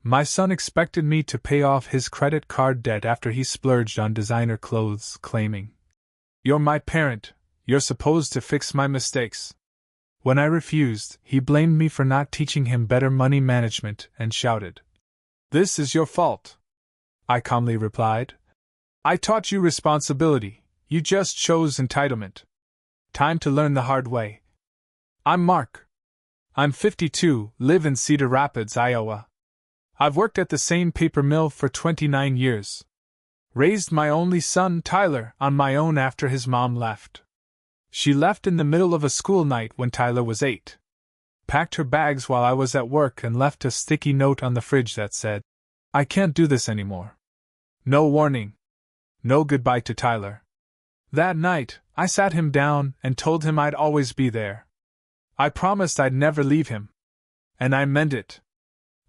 My son expected me to pay off his credit card debt after he splurged on designer clothes, claiming, "You're my parent, you're supposed to fix my mistakes." When I refused, he blamed me for not teaching him better money management and shouted, "This is your fault." I calmly replied, "I taught you responsibility, you just chose entitlement. Time to learn the hard way." I'm Mark. I'm 52, live in Cedar Rapids, Iowa. I've worked at the same paper mill for 29 years. Raised my only son, Tyler, on my own after his mom left. She left in the middle of a school night when Tyler was 8. Packed her bags while I was at work and left a sticky note on the fridge that said, "I can't do this anymore." No warning. No goodbye to Tyler. That night, I sat him down and told him I'd always be there. I promised I'd never leave him. And I meant it.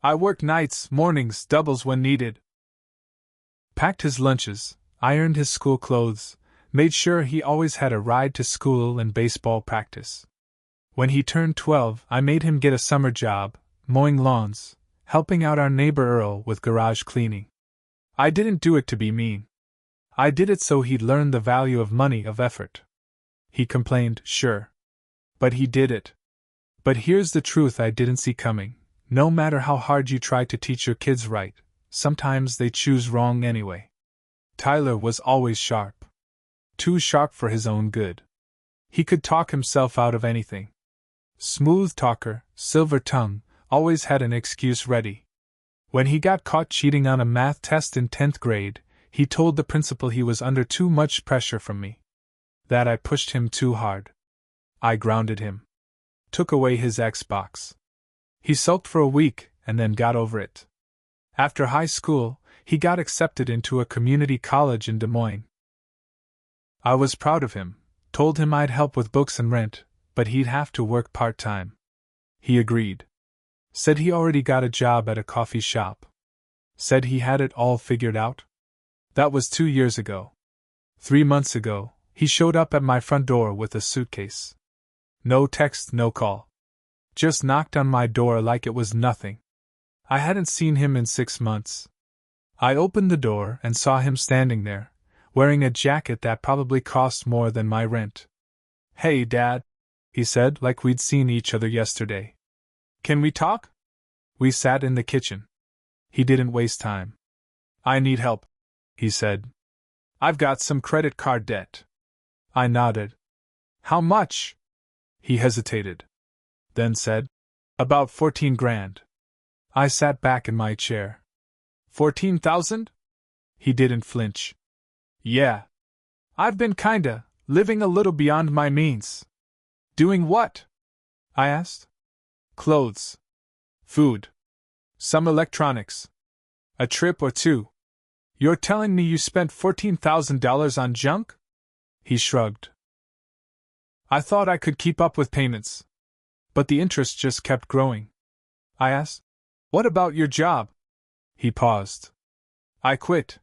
I worked nights, mornings, doubles when needed. Packed his lunches, ironed his school clothes, made sure he always had a ride to school and baseball practice. When he turned 12, I made him get a summer job, mowing lawns, helping out our neighbor Earl with garage cleaning. I didn't do it to be mean. I did it so he'd learn the value of money, of effort. He complained, sure. But he did it. But here's the truth I didn't see coming. No matter how hard you try to teach your kids right, sometimes they choose wrong anyway. Tyler was always sharp. Too sharp for his own good. He could talk himself out of anything. Smooth talker, silver tongue, always had an excuse ready. When he got caught cheating on a math test in 10th grade, he told the principal he was under too much pressure from me. That I pushed him too hard. I grounded him. Took away his Xbox. He sulked for a week and then got over it. After high school, he got accepted into a community college in Des Moines. I was proud of him, told him I'd help with books and rent, but he'd have to work part-time. He agreed. Said he already got a job at a coffee shop. Said he had it all figured out. That was 2 years ago. 3 months ago, he showed up at my front door with a suitcase. No text, no call. Just knocked on my door like it was nothing. I hadn't seen him in 6 months. I opened the door and saw him standing there, wearing a jacket that probably cost more than my rent. "Hey, Dad," he said, like we'd seen each other yesterday. "Can we talk?" We sat in the kitchen. He didn't waste time. "I need help," he said. "I've got some credit card debt." I nodded. "How much?" He hesitated. Then said, "About 14 grand. I sat back in my chair. 14,000? He didn't flinch. "Yeah. I've been living a little beyond my means." "Doing what?" I asked. "Clothes. Food. Some electronics. A trip or two." "You're telling me you spent $14,000 on junk?" He shrugged. "I thought I could keep up with payments. But the interest just kept growing." I asked, "What about your job?" He paused. "I quit.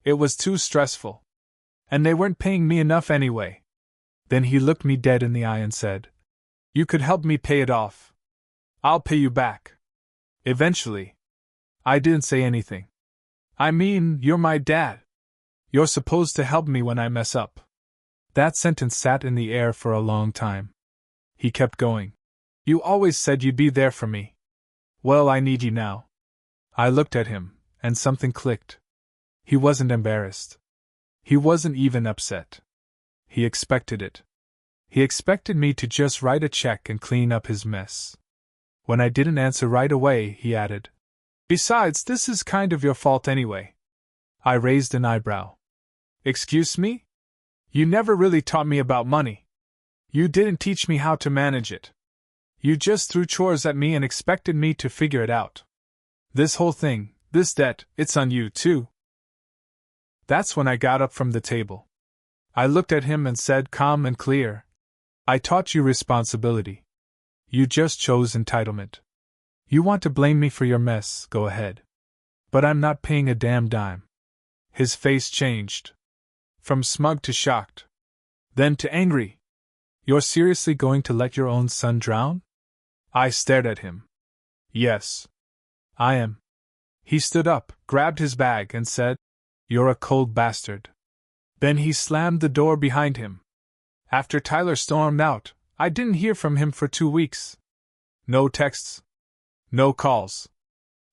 It was too stressful. And they weren't paying me enough anyway." Then he looked me dead in the eye and said, "You could help me pay it off. I'll pay you back. Eventually." I didn't say anything. "I mean, you're my dad. You're supposed to help me when I mess up." That sentence sat in the air for a long time. He kept going. "You always said you'd be there for me. Well, I need you now." I looked at him, and something clicked. He wasn't embarrassed. He wasn't even upset. He expected it. He expected me to just write a check and clean up his mess. When I didn't answer right away, he added, "Besides, this is kind of your fault anyway." I raised an eyebrow. "Excuse me? You never really taught me about money. You didn't teach me how to manage it. You just threw chores at me and expected me to figure it out. This whole thing, this debt, it's on you too." That's when I got up from the table. I looked at him and said, calm and clear, "I taught you responsibility. You just chose entitlement. You want to blame me for your mess, go ahead. But I'm not paying a damn dime." His face changed. From smug to shocked. Then to angry. "You're seriously going to let your own son drown?" I stared at him. "Yes. I am." He stood up, grabbed his bag, and said, "You're a cold bastard." Then he slammed the door behind him. After Tyler stormed out, I didn't hear from him for 2 weeks. No texts. No calls.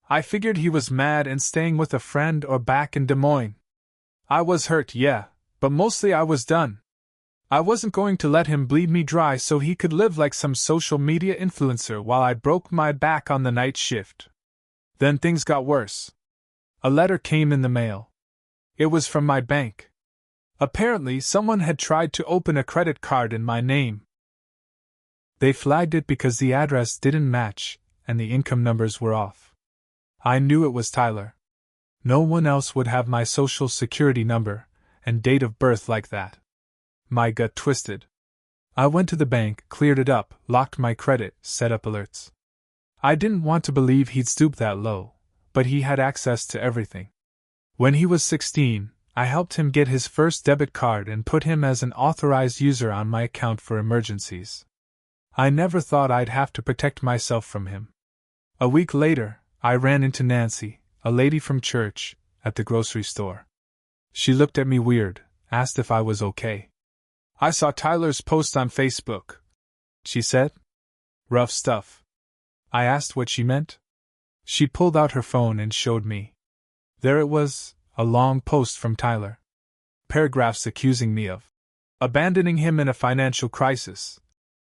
I figured he was mad and staying with a friend or back in Des Moines. I was hurt, yeah, but mostly I was done. I wasn't going to let him bleed me dry so he could live like some social media influencer while I broke my back on the night shift. Then things got worse. A letter came in the mail. It was from my bank. Apparently, someone had tried to open a credit card in my name. They flagged it because the address didn't match and the income numbers were off. I knew it was Tyler. No one else would have my social security number and date of birth like that. My gut twisted. I went to the bank, cleared it up, locked my credit, set up alerts. I didn't want to believe he'd stoop that low, but he had access to everything. When he was 16, I helped him get his first debit card and put him as an authorized user on my account for emergencies. I never thought I'd have to protect myself from him. A week later, I ran into Nancy, a lady from church, at the grocery store. She looked at me weird, asked if I was okay. "I saw Tyler's post on Facebook," she said. "Rough stuff." I asked what she meant. She pulled out her phone and showed me. There it was, a long post from Tyler. Paragraphs accusing me of abandoning him in a financial crisis,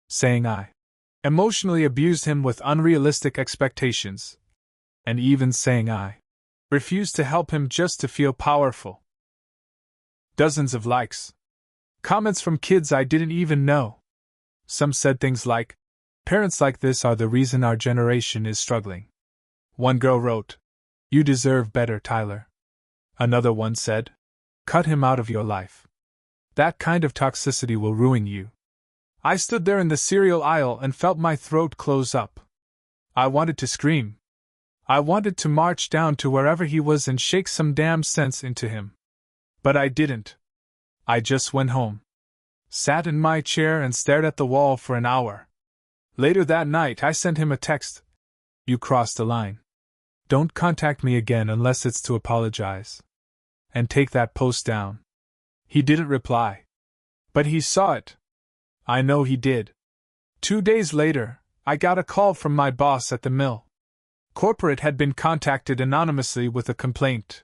saying I emotionally abused him with unrealistic expectations, and even saying I refused to help him just to feel powerful. Dozens of likes. Comments from kids I didn't even know. Some said things like, "Parents like this are the reason our generation is struggling." One girl wrote, "You deserve better, Tyler." Another one said, "Cut him out of your life. That kind of toxicity will ruin you." I stood there in the cereal aisle and felt my throat close up. I wanted to scream. I wanted to march down to wherever he was and shake some damn sense into him. But I didn't. I just went home. Sat in my chair and stared at the wall for an hour. Later that night I sent him a text. "You crossed a line. Don't contact me again unless it's to apologize. And take that post down." He didn't reply. But he saw it. I know he did. 2 days later, I got a call from my boss at the mill. Corporate had been contacted anonymously with a complaint.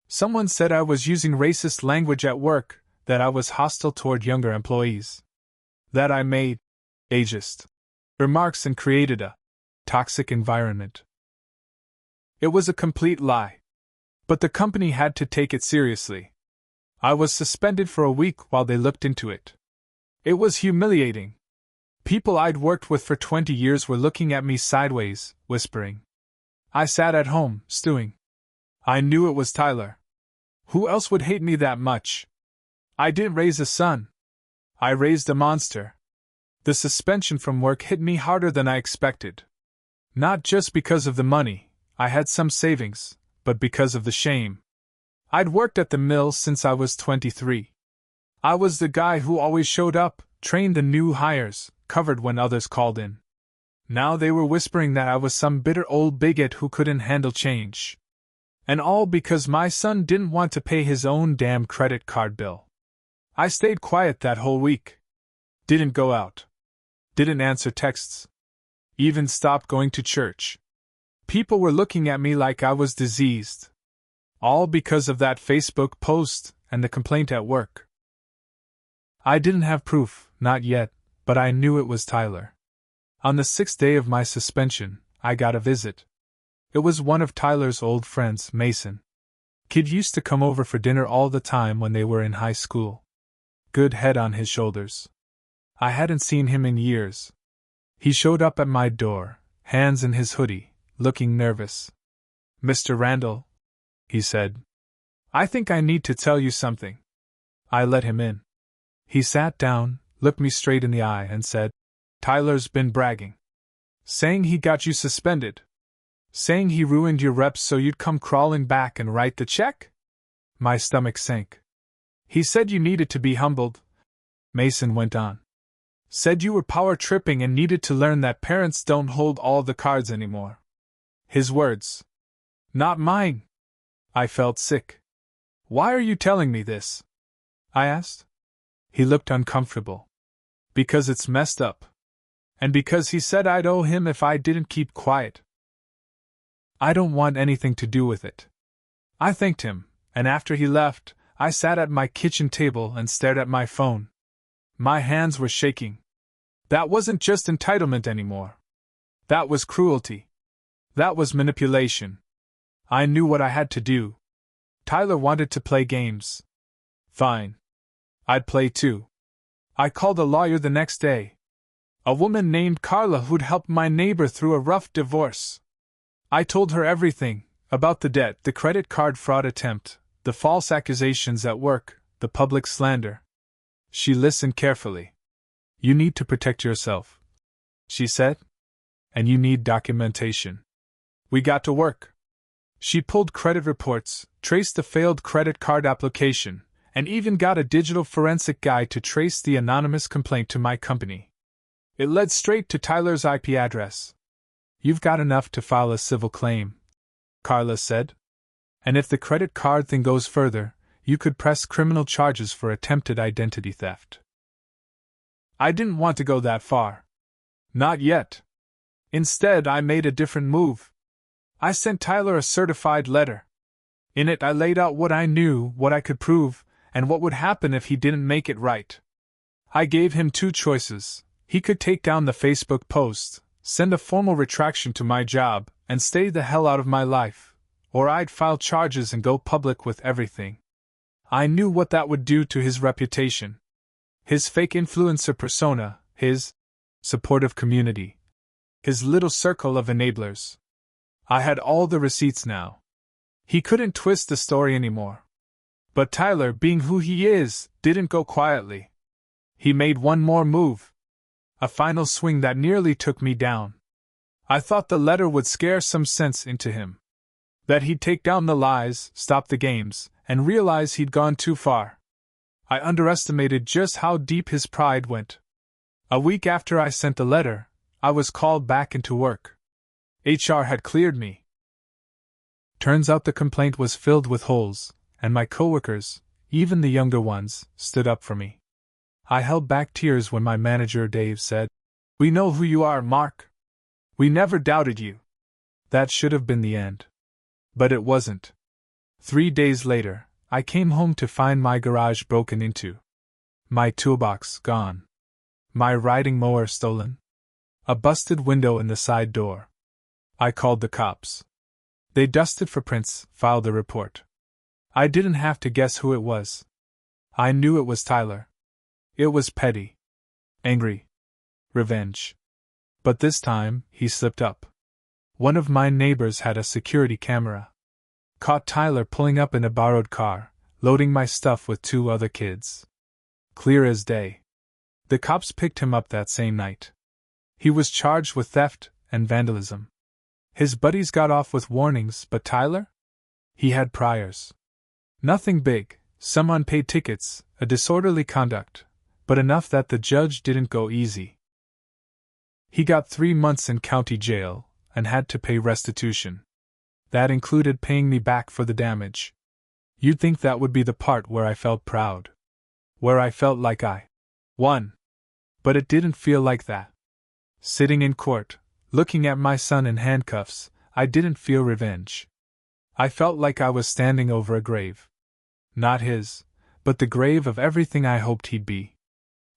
Someone said I was using racist language at work, that I was hostile toward younger employees, that I made ageist remarks and created a toxic environment. It was a complete lie. But the company had to take it seriously. I was suspended for a week while they looked into it. It was humiliating. People I'd worked with for 20 years were looking at me sideways, whispering. I sat at home, stewing. I knew it was Tyler. Who else would hate me that much? I didn't raise a son. I raised a monster. The suspension from work hit me harder than I expected. Not just because of the money, I had some savings, but because of the shame. I'd worked at the mill since I was 23. I was the guy who always showed up, trained the new hires, covered when others called in. Now they were whispering that I was some bitter old bigot who couldn't handle change. And all because my son didn't want to pay his own damn credit card bill. I stayed quiet that whole week. Didn't go out. Didn't answer texts. Even stopped going to church. People were looking at me like I was diseased. All because of that Facebook post and the complaint at work. I didn't have proof, not yet, but I knew it was Tyler. On the 6th day of my suspension, I got a visit. It was one of Tyler's old friends, Mason. Kid used to come over for dinner all the time when they were in high school. Good head on his shoulders. I hadn't seen him in years. He showed up at my door, hands in his hoodie, looking nervous. "Mr. Randall," he said. "I think I need to tell you something." I let him in. He sat down, looked me straight in the eye and said, "Tyler's been bragging. Saying he got you suspended. Saying he ruined your reps so you'd come crawling back and write the check?" My stomach sank. "He said you needed to be humbled," Mason went on. "Said you were power tripping and needed to learn that parents don't hold all the cards anymore." His words. Not mine. I felt sick. Why are you telling me this? I asked. He looked uncomfortable. Because it's messed up. And because he said I'd owe him if I didn't keep quiet. I don't want anything to do with it. I thanked him, and after he left, I sat at my kitchen table and stared at my phone. My hands were shaking. That wasn't just entitlement anymore. That was cruelty. That was manipulation. I knew what I had to do. Tyler wanted to play games. Fine. I'd play too. I called a lawyer the next day. A woman named Carla who'd helped my neighbor through a rough divorce. I told her everything, about the debt, the credit card fraud attempt, the false accusations at work, the public slander. She listened carefully. You need to protect yourself, she said. And you need documentation. We got to work. She pulled credit reports, traced the failed credit card application, and even got a digital forensic guy to trace the anonymous complaint to my company. It led straight to Tyler's IP address. You've got enough to file a civil claim, Carla said. And if the credit card thing goes further, you could press criminal charges for attempted identity theft. I didn't want to go that far. Not yet. Instead, I made a different move. I sent Tyler a certified letter. In it, I laid out what I knew, what I could prove, and what would happen if he didn't make it right. I gave him two choices. He could take down the Facebook post, send a formal retraction to my job, and stay the hell out of my life, or I'd file charges and go public with everything. I knew what that would do to his reputation. His fake influencer persona, his supportive community, his little circle of enablers. I had all the receipts now. He couldn't twist the story anymore. But Tyler, being who he is, didn't go quietly. He made one more move. A final swing that nearly took me down. I thought the letter would scare some sense into him. That he'd take down the lies, stop the games, and realize he'd gone too far. I underestimated just how deep his pride went. A week after I sent the letter, I was called back into work. HR had cleared me. Turns out the complaint was filled with holes, and my coworkers, even the younger ones, stood up for me. I held back tears when my manager Dave said, "We know who you are, Mark. We never doubted you." That should have been the end. But it wasn't. 3 days later, I came home to find my garage broken into. My toolbox gone. My riding mower stolen. A busted window in the side door. I called the cops. They dusted for prints, filed a report. I didn't have to guess who it was. I knew it was Tyler. It was petty. Angry. Revenge. But this time, he slipped up. One of my neighbors had a security camera. Caught Tyler pulling up in a borrowed car, loading my stuff with 2 other kids. Clear as day. The cops picked him up that same night. He was charged with theft and vandalism. His buddies got off with warnings, but Tyler? He had priors. Nothing big, some unpaid tickets, a disorderly conduct, but enough that the judge didn't go easy. He got 3 months in county jail and had to pay restitution. That included paying me back for the damage. You'd think that would be the part where I felt proud. Where I felt like I won. But it didn't feel like that. Sitting in court, looking at my son in handcuffs, I didn't feel revenge. I felt like I was standing over a grave. Not his, but the grave of everything I hoped he'd be.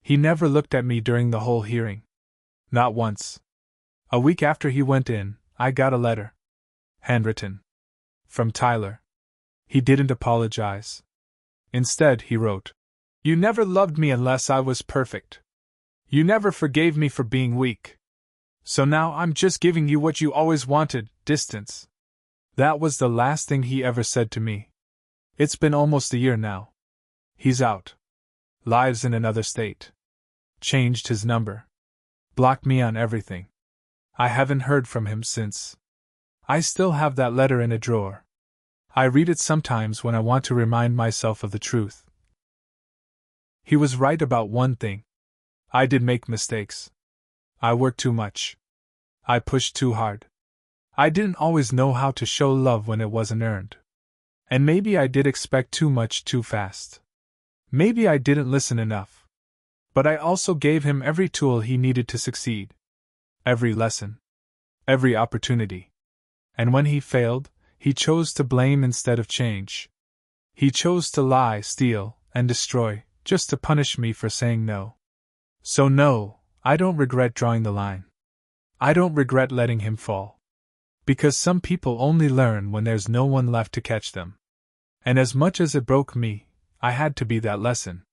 He never looked at me during the whole hearing. Not once. A week after he went in, I got a letter. Handwritten. From Tyler. He didn't apologize. Instead, he wrote, "You never loved me unless I was perfect. You never forgave me for being weak. So now I'm just giving you what you always wanted, distance." That was the last thing he ever said to me. It's been almost a year now. He's out. Lives in another state. Changed his number. Blocked me on everything. I haven't heard from him since. I still have that letter in a drawer. I read it sometimes when I want to remind myself of the truth. He was right about one thing. I did make mistakes. I worked too much. I pushed too hard. I didn't always know how to show love when it wasn't earned. And maybe I did expect too much too fast. Maybe I didn't listen enough. But I also gave him every tool he needed to succeed. Every lesson. Every opportunity. And when he failed, he chose to blame instead of change. He chose to lie, steal, and destroy, just to punish me for saying no. So no, I don't regret drawing the line. I don't regret letting him fall. Because some people only learn when there's no one left to catch them. And as much as it broke me, I had to be that lesson.